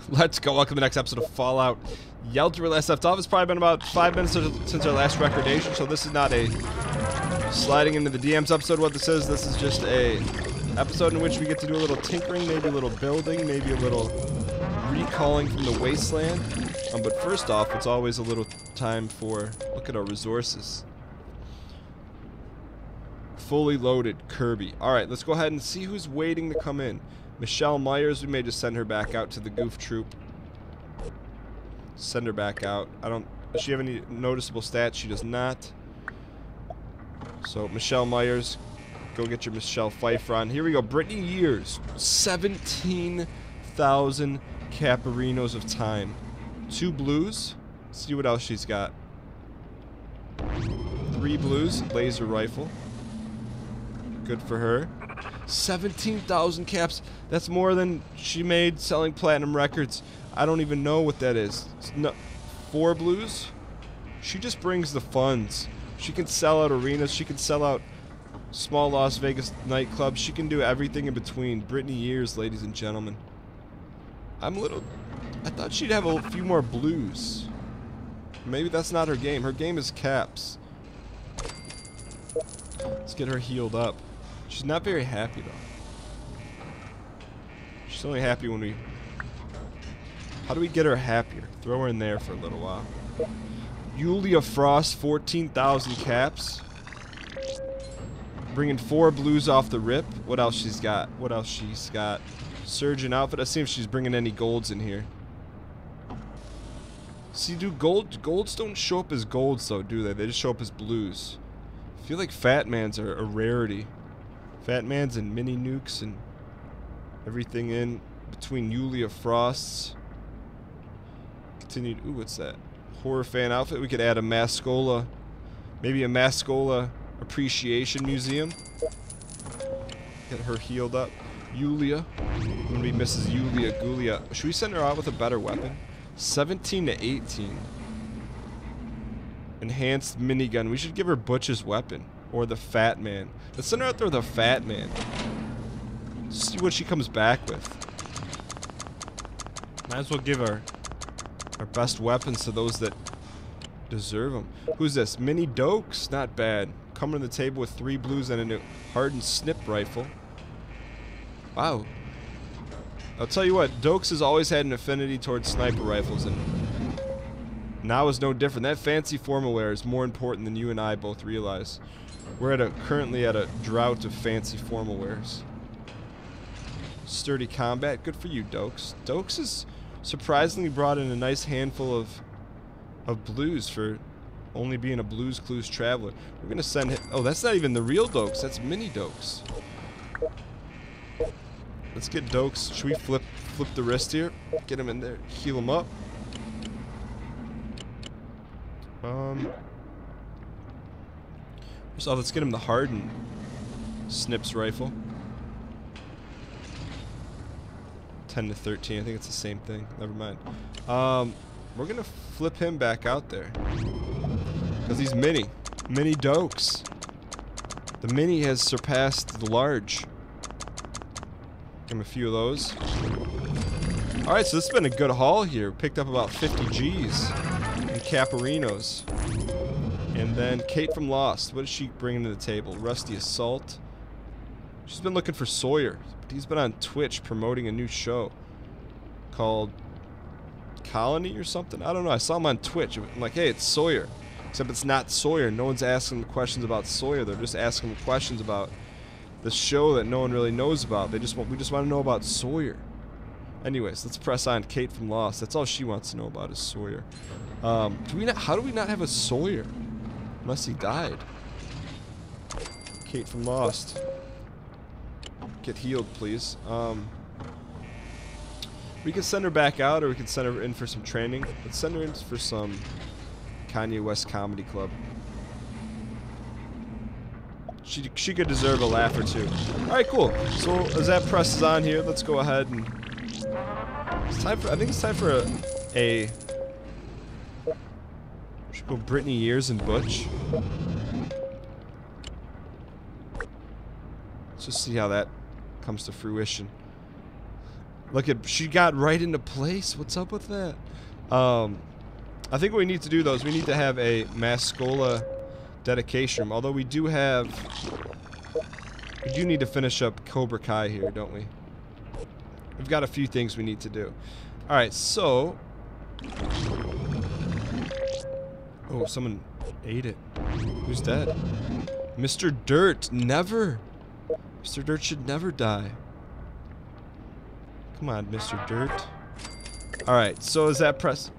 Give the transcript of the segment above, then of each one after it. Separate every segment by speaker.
Speaker 1: Let's go. Welcome to the next episode of Fallout Yelter. Where last left off, it's probably been about 5 minutes since our last recordation, so this is not a sliding into the DMs episode. What this is just a episode in which we get to do a little tinkering, maybe a little building, maybe a little recalling from the wasteland. But first off, it's always a little time for look at our resources. Fully loaded Kirby. Alright, let's go ahead and see who's waiting to come in. Michelle Myers, we may just send her back out to the goof troop. Send her back out. Does she have any noticeable stats? She does not. So, Michelle Myers, go get your Michelle Pfeiffer on. Here we go. Brittany Years, 17,000 Caparinos of time. 2 blues. Let's see what else she's got. 3 blues. Laser rifle. Good for her. 17,000 caps. That's more than she made selling platinum records. I don't even know what that is. No, 4 blues? She just brings the funds. She can sell out arenas. She can sell out small Las Vegas nightclubs. She can do everything in between. Brittany Years, ladies and gentlemen. I thought she'd have a few more blues. Maybe that's not her game. Her game is caps. Let's get her healed up. She's not very happy, though. She's only happy when we... How do we get her happier? Throw her in there for a little while. Yulia Frost, 14,000 caps. Bringing 4 blues off the rip. What else she's got? What else she's got? Surgeon outfit. Let's see if she's bringing any golds in here. See, golds don't show up as golds, though, do they? They just show up as blues. I feel like Fat Mans are a rarity. Fat Mans and mini nukes and everything in between Yulia Frosts. Continued. Ooh, what's that? Horror fan outfit. We could add a Mascola. Maybe a Mascola Appreciation Museum. Get her healed up. Yulia. I'm gonna be Mrs. Yulia Gulia. Should we send her out with a better weapon? 17 to 18. Enhanced minigun. We should give her Butch's weapon. Or the Fat Man. Let's send her out there with a Fat Man. See what she comes back with. Might as well give our best weapons to those that deserve them. Who's this? Mini Dokes? Not bad. Coming to the table with 3 blues and a hardened snip rifle. Wow. I'll tell you what, Dokes has always had an affinity towards sniper rifles, and now is no different. That fancy formal wear is more important than you and I both realize. We're currently at a drought of fancy formal wears. Sturdy combat, good for you, Dokes. Dokes has surprisingly brought in a nice handful of blues for only being a Blues Clues traveler. We're gonna send him. Oh, that's not even the real Dokes. That's mini Dokes. Let's get Dokes. Should we flip the wrist here? Get him in there. Heal him up. First off, let's get him the hardened Snips rifle. 10 to 13. I think it's the same thing. Never mind. We're gonna flip him back out there because he's mini Dokes. The mini has surpassed the large. Give him a few of those. All right, so this has been a good haul here. Picked up about 50 G's in Caparinos. And then Kate from Lost. What is she bringing to the table? Rusty Assault. She's been looking for Sawyer. He's been on Twitch promoting a new show called Colony or something. I don't know. I saw him on Twitch. I'm like, hey, it's Sawyer. Except it's not Sawyer. No one's asking him questions about Sawyer. They're just asking him questions about the show that no one really knows about. We just want to know about Sawyer. Anyways, let's press on. Kate from Lost. That's all she wants to know about is Sawyer. How do we not have a Sawyer? Unless he died. Kate from Lost. Get healed, please. We can send her back out, or we can send her in for some training. Let's send her in for some Kanye West Comedy Club. She could deserve a laugh or two. Alright, cool. So as that presses on here, let's go ahead and I think it's time for a should go Brittany Years and Butch. Let's just see how that comes to fruition. Look at, she got right into place. What's up with that? I think what we need to do though is we need to have a Mascola dedication room. Although we do need to finish up Cobra Kai here, don't we? We've got a few things we need to do. Alright, so... Oh, someone ate it. Who's dead? Mr. Dirt, never! Mr. Dirt should never die. Come on, Mr. Dirt. Alright, so is that press...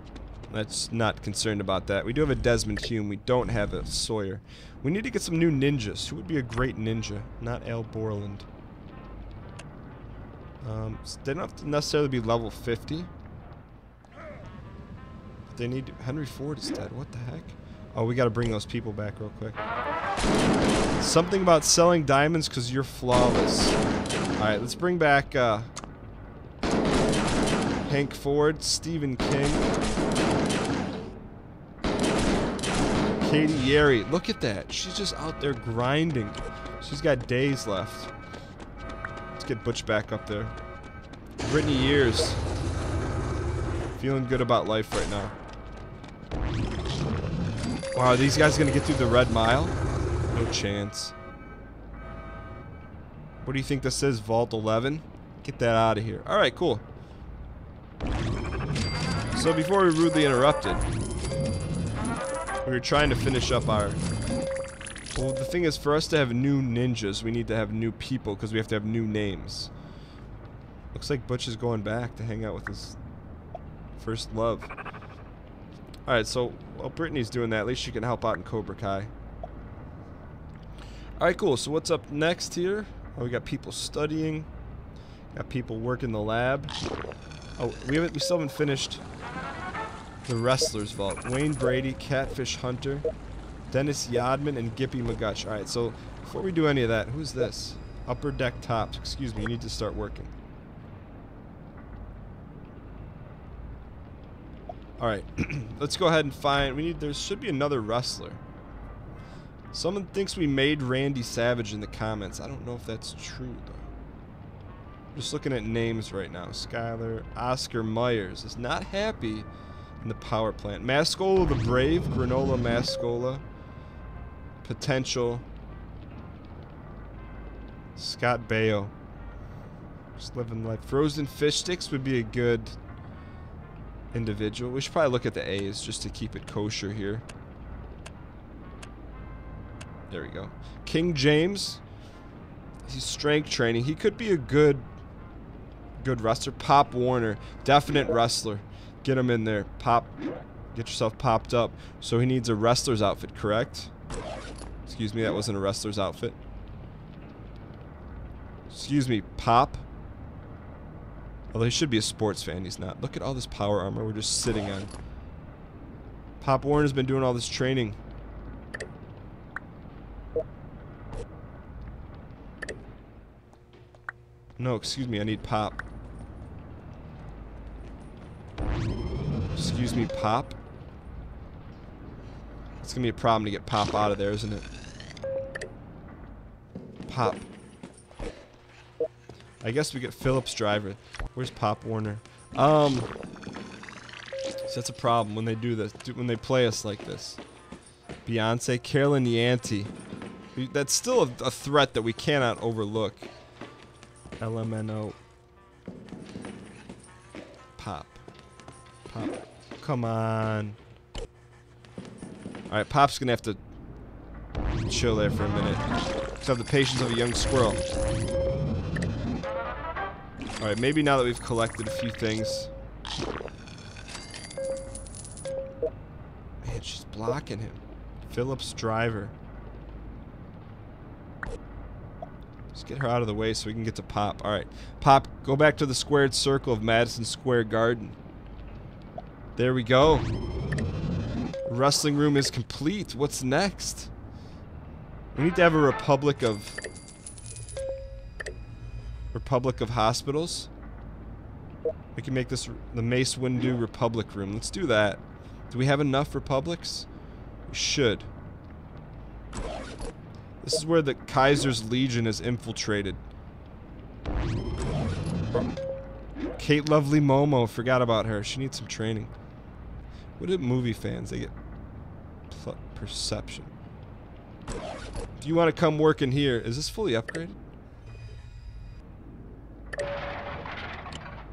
Speaker 1: That's not concerned about that. We do have a Desmond Hume. We don't have a Sawyer. We need to get some new ninjas. Who would be a great ninja? Not Al Borland. They don't have to necessarily be level 50. But they need... Henry Ford is dead. What the heck? Oh, we gotta bring those people back real quick. Something about selling diamonds because you're flawless. Alright, let's bring back Hank Ford, Stephen King, Katie Yeri. Look at that. She's just out there grinding. She's got days left. Let's get Butch back up there. Brittany Years. Feeling good about life right now. Wow, are these guys gonna get through the Red Mile? No chance. What do you think this is? Vault 11? Get that out of here. Alright, cool. So before we rudely interrupted, we were trying to finish up our... Well, the thing is, for us to have new ninjas, we need to have new people, because we have to have new names. Looks like Butch is going back to hang out with his first love. Alright, so while Brittany's doing that, at least she can help out in Cobra Kai. Alright, cool. So what's up next here? Oh, we got people studying. Got people working the lab. Oh, we still haven't finished the Wrestlers Vault. Wayne Brady, Catfish Hunter, Dennis Yodman, and Gippy McGutch. Alright, so before we do any of that, who's this? Upper Deck Tops. Excuse me, you need to start working. Alright, let's go ahead and find... there should be another wrestler. Someone thinks we made Randy Savage in the comments. I don't know if that's true, though. Just looking at names right now. Skyler, Oscar Myers is not happy in the power plant. Mascola the Brave, Granola Mascola, Potential, Scott Baio. Just living life. Frozen Fish Sticks would be a good individual. We should probably look at the A's just to keep it kosher here. There we go. King James. He's strength training. He could be a good wrestler. Pop Warner. Definite wrestler. Get him in there. Pop. Get yourself popped up. So he needs a wrestler's outfit, correct? Excuse me, that wasn't a wrestler's outfit. Excuse me, Pop. Although he should be a sports fan, he's not. Look at all this power armor we're just sitting on. Pop Warner's been doing all this training. No, excuse me, I need Pop. Excuse me, Pop? It's gonna be a problem to get Pop out of there, isn't it? Pop. I guess we get Phillips Driver. Where's Pop Warner? So that's a problem when they do this, when they play us like this. Beyonce, Carolyn Yanti. That's still a threat that we cannot overlook. LMNO. Pop. Pop. Come on. Alright, Pop's gonna have to chill there for a minute. Let's have the patience of a young squirrel. Alright, maybe now that we've collected a few things. Man, she's blocking him. Phillips Driver. Just get her out of the way so we can get to Pop. Alright. Pop, go back to the squared circle of Madison Square Garden. There we go. The wrestling room is complete. What's next? We need to have a Republic of Hospitals. We can make this the Mace Windu Republic room. Let's do that. Do we have enough Republics? We should. This is where the Kaiser's Legion is infiltrated. Kate Lovely Momo. Forgot about her. She needs some training. What are movie fans? They get perception. Do you want to come work in here? Is this fully upgraded?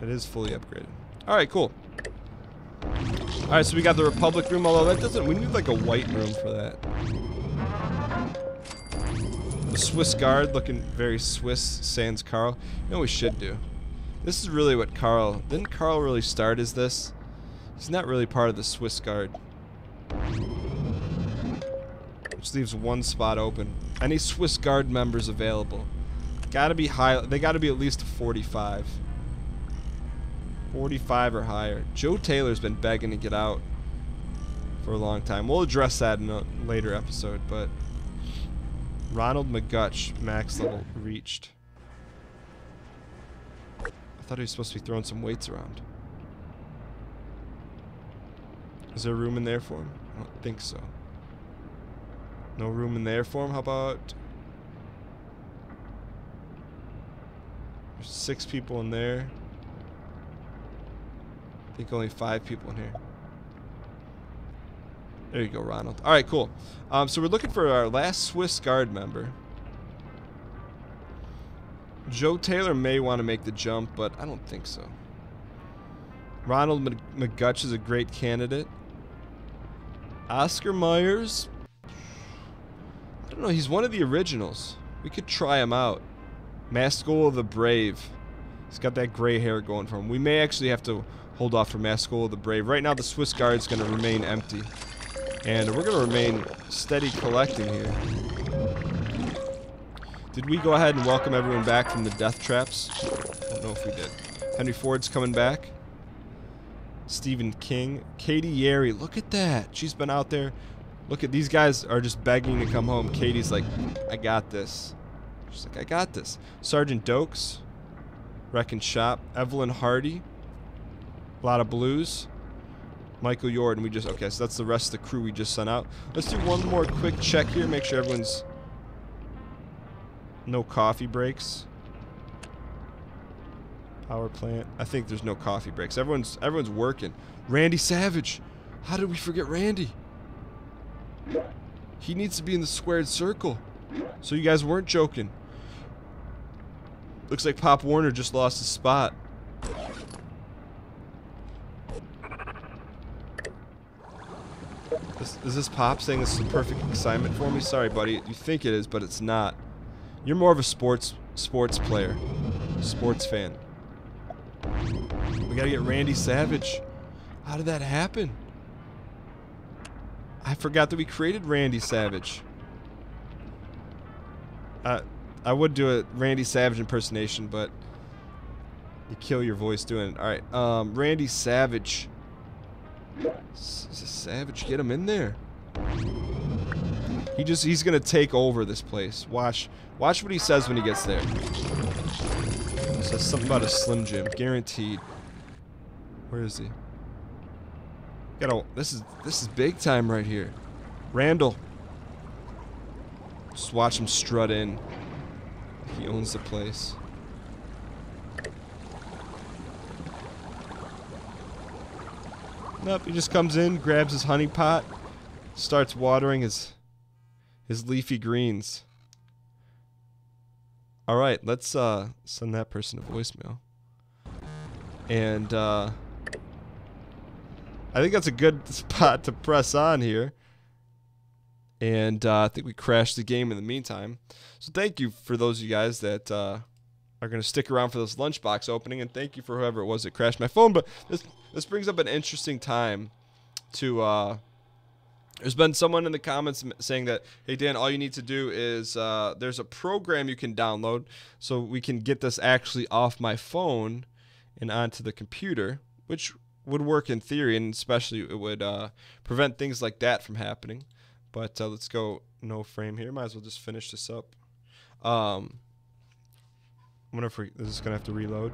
Speaker 1: It is fully upgraded. Alright, cool. Alright, so we got the Republic room, although that doesn't... We need like a white room for that. The Swiss Guard looking very Swiss, sans Carl. You know what we should do? This is really what Carl... Didn't Carl really start as this? He's not really part of the Swiss Guard. Which leaves one spot open. Any Swiss Guard members available? Gotta be high... They gotta be at least 45. 45 or higher. Joe Taylor's been begging to get out for a long time. We'll address that in a later episode, but Ronald McGutch, max level reached. I thought he was supposed to be throwing some weights around. Is there room in there for him? I don't think so. No room in there for him? How about... There's 6 people in there. I think only 5 people in here. There you go, Ronald. Alright, cool. So we're looking for our last Swiss Guard member. Joe Taylor may want to make the jump, but I don't think so. Ronald McGutch is a great candidate. Oscar Myers... I don't know, he's one of the originals. We could try him out. Maskell the Brave. He's got that gray hair going for him. We may actually have to hold off for Maskell the Brave. Right now the Swiss Guard's going to remain empty. And we're going to remain steady collecting here. Did we go ahead and welcome everyone back from the death traps? I don't know if we did. Henry Ford's coming back. Stephen King. Katie Yeri. Look at that. She's been out there. Look at these guys are just begging to come home. Katie's like, I got this. She's like, I got this. Sergeant Dokes. Wreck and Shop. Evelyn Hardy. A lot of blues. Michael Jordan. We just... Okay, so that's the rest of the crew we just sent out. Let's do one more quick check here. Make sure everyone's... No coffee breaks. Power plant. I think there's no coffee breaks. Everyone's working. Randy Savage. How did we forget Randy? He needs to be in the squared circle. So you guys weren't joking. Looks like Pop Warner just lost his spot. Is this Pop saying this is the perfect assignment for me? Sorry, buddy. You think it is, but it's not. You're more of a sports player. Sports fan. We gotta get Randy Savage. How did that happen? I forgot that we created Randy Savage. I would do a Randy Savage impersonation, but you kill your voice doing it. Alright, Randy Savage. Savage, get him in there. He's gonna take over this place. Watch what he says when he gets there. He says something about a Slim Jim, guaranteed. Where is he? This is big time right here. Randall. Just watch him strut in. He owns the place. Nope, he just comes in, grabs his honey pot, starts watering his leafy greens. Alright, let's send that person a voicemail. And I think that's a good spot to press on here. And I think we crashed the game in the meantime. So thank you for those of you guys that are going to stick around for this lunchbox opening. And thank you for whoever it was that crashed my phone. But this brings up an interesting time to... there's been someone in the comments saying that, hey, Dan, all you need to do is... there's a program you can download so we can get this actually off my phone and onto the computer, which would work in theory, and especially it would prevent things like that from happening. But let's go no frame here. Might as well just finish this up. I wonder if this is going to have to reload.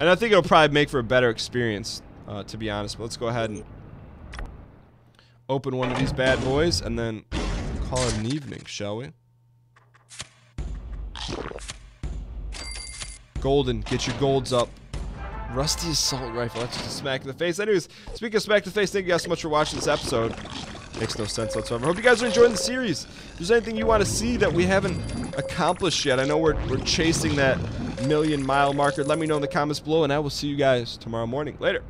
Speaker 1: And I think it'll probably make for a better experience, to be honest. But let's go ahead and open one of these bad boys and then call it an evening, shall we? Golden, get your golds up. Rusty assault rifle. That's just a smack in the face. Anyways, speaking of smack in the face, thank you guys so much for watching this episode. Makes no sense whatsoever. Hope you guys are enjoying the series. If there's anything you want to see that we haven't accomplished yet, I know we're chasing that 1,000,000 mile marker. Let me know in the comments below, and I will see you guys tomorrow morning. Later.